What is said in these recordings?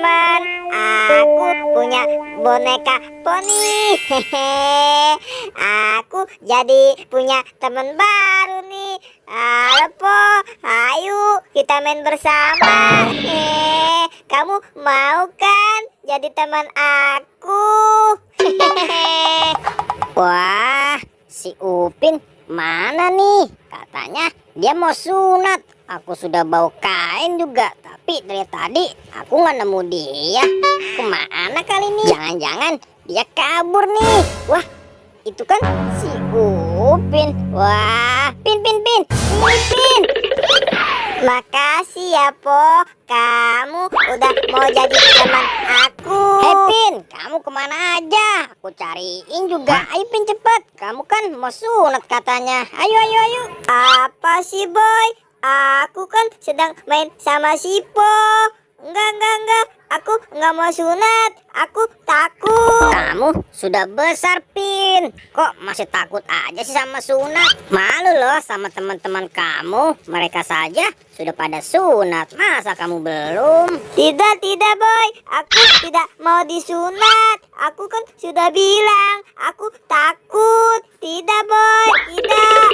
teman-teman, aku punya boneka poni. Hehe, aku jadi punya teman baru nih. Halo Po, ayo kita main bersama. Kamu mau kan jadi teman aku? Hehehe. Wah, si Upin mana nih? Katanya dia mau sunat. Aku sudah bawa kain juga, tapi dari tadi aku nggak nemu dia. Kemana kali ini? Jangan-jangan dia kabur nih. Wah, itu kan si Upin. Wah, Pin. Makasih ya Po, kamu udah mau jadi teman aku. Hei Pin, kamu kemana aja? Aku cariin juga. Ayo Pin cepet, kamu kan mau sunat katanya. Ayo. Apa sih Boy? Aku kan sedang main sama si Po. Enggak. Aku nggak mau sunat. Aku takut. Kamu sudah besar, Pin. Kok masih takut aja sih sama sunat? Malu loh sama teman-teman kamu. Mereka saja sudah pada sunat. Masa kamu belum? Tidak, Boy. Aku tidak mau disunat. Aku kan sudah bilang. Aku takut. Tidak, Boy. Tidak.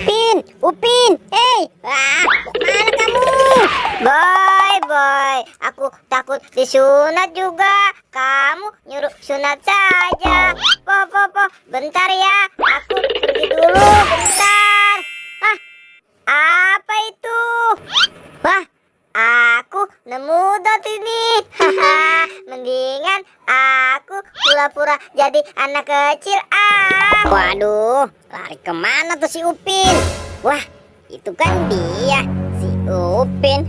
Pin, Upin. Hei, mana kamu? Boy. Aku takut disunat juga. Kamu nyuruh sunat saja. Po. Bentar ya. Aku pergi dulu bentar. Apa itu? Wah, aku nemu dot ini. Mendingan aku pura-pura jadi anak kecil. Waduh, lari kemana tuh si Upin? Wah, itu kan dia, si Upin.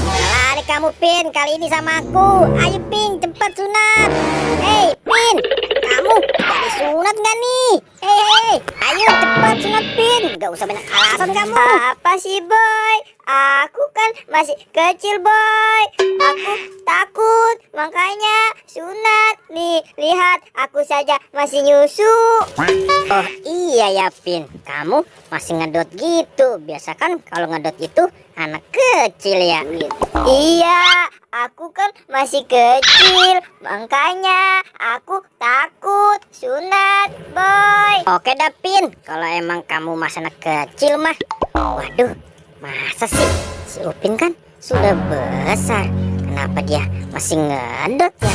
Lari kamu Pin, kali ini sama aku. Ayo Pin, cepat sunat. Hei Pin, kamu jadi sunat nggak nih? Hei, ayo cepat sunat Pin. Gak usah banyak alasan kamu. Apa sih Boy? Aku kan masih kecil Boy. Aku takut, makanya sunat. Nih, lihat aku saja masih nyusu. Oh iya ya Pin, kamu masih ngedot gitu. Biasa kan kalau ngedot itu anak kecil ya. Iya, aku kan masih kecil, makanya aku takut sunat Boy. Oke dah Pin, kalau emang kamu masih anak kecil mah. Waduh, masa sih si Upin kan sudah besar, kenapa dia masih ngedot ya?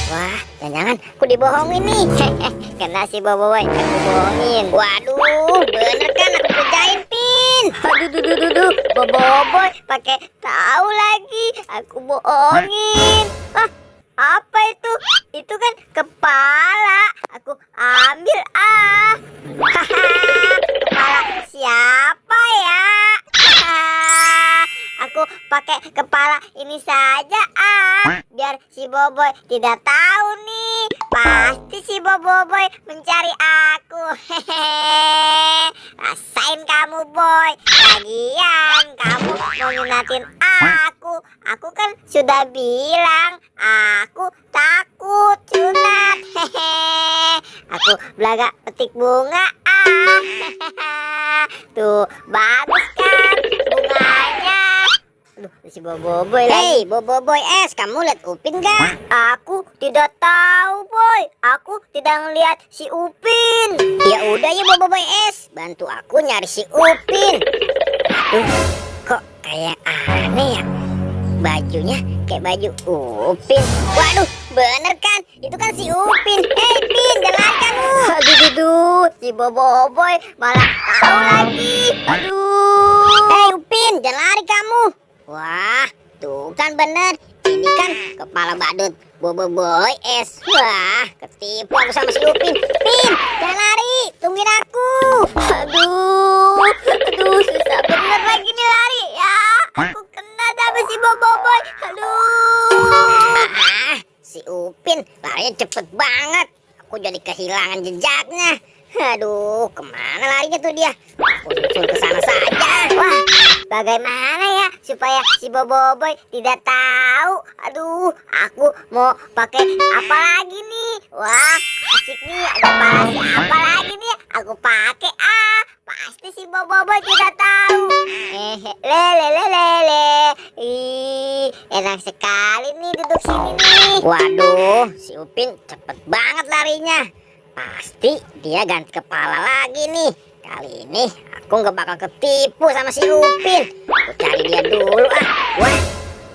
Wah, jangan-jangan aku dibohongin nih. Kena si Boboiboy, aku bohongin. Waduh, bener kan aku kerjain Pin. Aduh, Boboiboy pakai tahu lagi aku bohongin. Apa itu? Itu kan kepala. Aku ambil Kepala siapa ya? Aku pakai kepala ini saja biar si Boboiboy tidak tahu nih. Pasti si Boboiboy mencari aku. Rasain kamu Boy. Lagian kamu mau nyunatin aku. Aku kan sudah bilang aku takut sunat. Aku belaga petik bunga. Tuh bagus kan bunganya. Aduh, si Boboiboy lagi. Hei, Boboiboy S, kamu lihat Upin gak? Aku tidak tahu, Boy. Aku tidak ngeliat si Upin. Ya udah ya Boboiboy S, bantu aku nyari si Upin. Aduh, kok kayak aneh ya? Bajunya kayak baju Upin. Waduh, bener kan? Itu kan si Upin. Hei, Pin, jangan kamu. Aduh, si Boboiboy malah tahu lagi. Aduh. Hei, Upin, jangan lari kamu. Wah, tuh kan bener. Ini kan kepala badut Boboiboy S. Wah, ketipu aku sama si Upin. Pin, jangan lari, tungguin aku. Aduh, susah bener lagi nih lari ya. Aku kena sama si Boboiboy. Aduh. Si Upin larinya cepet banget. Aku jadi kehilangan jejaknya. Aduh, kemana larinya tuh dia? Aku susul ke sana saja. Wah, bagaimana ya supaya si Boboiboy tidak tahu? Aduh, aku mau pakai apa lagi nih? Wah, asik nih. Ada palasi apa lagi nih? Aku pakai pasti si Boboiboy tidak tahu. Lele. Waduh, si Upin cepet banget larinya. Pasti dia ganti kepala lagi nih. Kali ini aku nggak bakal ketipu sama si Upin. Aku cari dia dulu ah. Wah,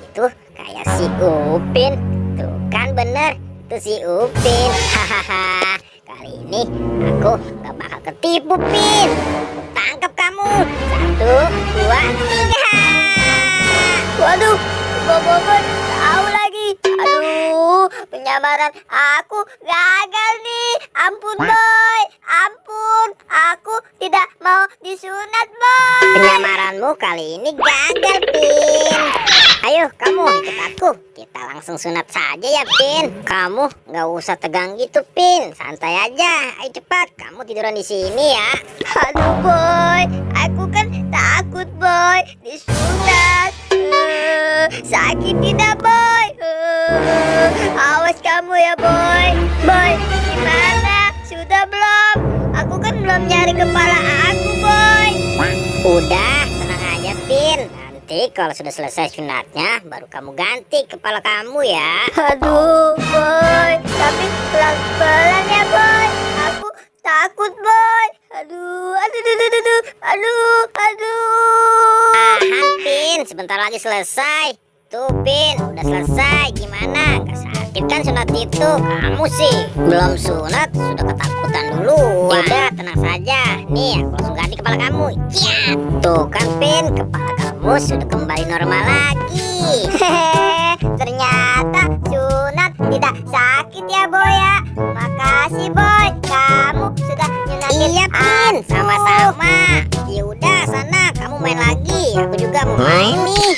itu kayak si Upin. Tuh kan bener, itu si Upin. Hahaha. Kali ini aku nggak bakal ketipu, Pin. Aku tangkap kamu. 1, 2, 3. Waduh, Bobon tahu lagi. Aduh, penyamaran aku gagal nih. Ampun, boy. Ampun, aku tidak mau disunat, boy. Penyamaranmu kali ini gagal, Pin. Ayo, kamu ikut aku. Kita langsung sunat saja ya, Pin. Kamu nggak usah tegang gitu, Pin. Santai aja. Ayo cepat, kamu tiduran di sini ya. Aduh, boy. Aku kan takut, boy. Disunat. Sakit tidak, boy. Awas kamu ya, boy. Boy, gimana? Sudah belum? Aku kan belum nyari kepala aku, boy. Udah, tenang aja, Pin. Nanti kalau sudah selesai sunatnya, baru kamu ganti kepala kamu ya. Aduh, boy. Tapi pelan-pelan ya, boy. Aku takut, boy. Aduh, aduh. Pin, sebentar lagi selesai. Tuh, Pin, udah selesai. Gimana? Gak sakit kan sunat itu? Kamu sih belum sunat, sudah ketakutan dulu. Udah, tenang saja. Nih, aku langsung ganti kepala kamu. Ya, tuh kan, Pin, kepala kamu sudah kembali normal lagi. Hehehe, ternyata sunat tidak sakit ya, boy ya. Makasih, boy. Kamu sudah nyunatin. Iya, Pin, sama-sama. Ya udah, sana kamu main lagi. Aku juga mau main nih.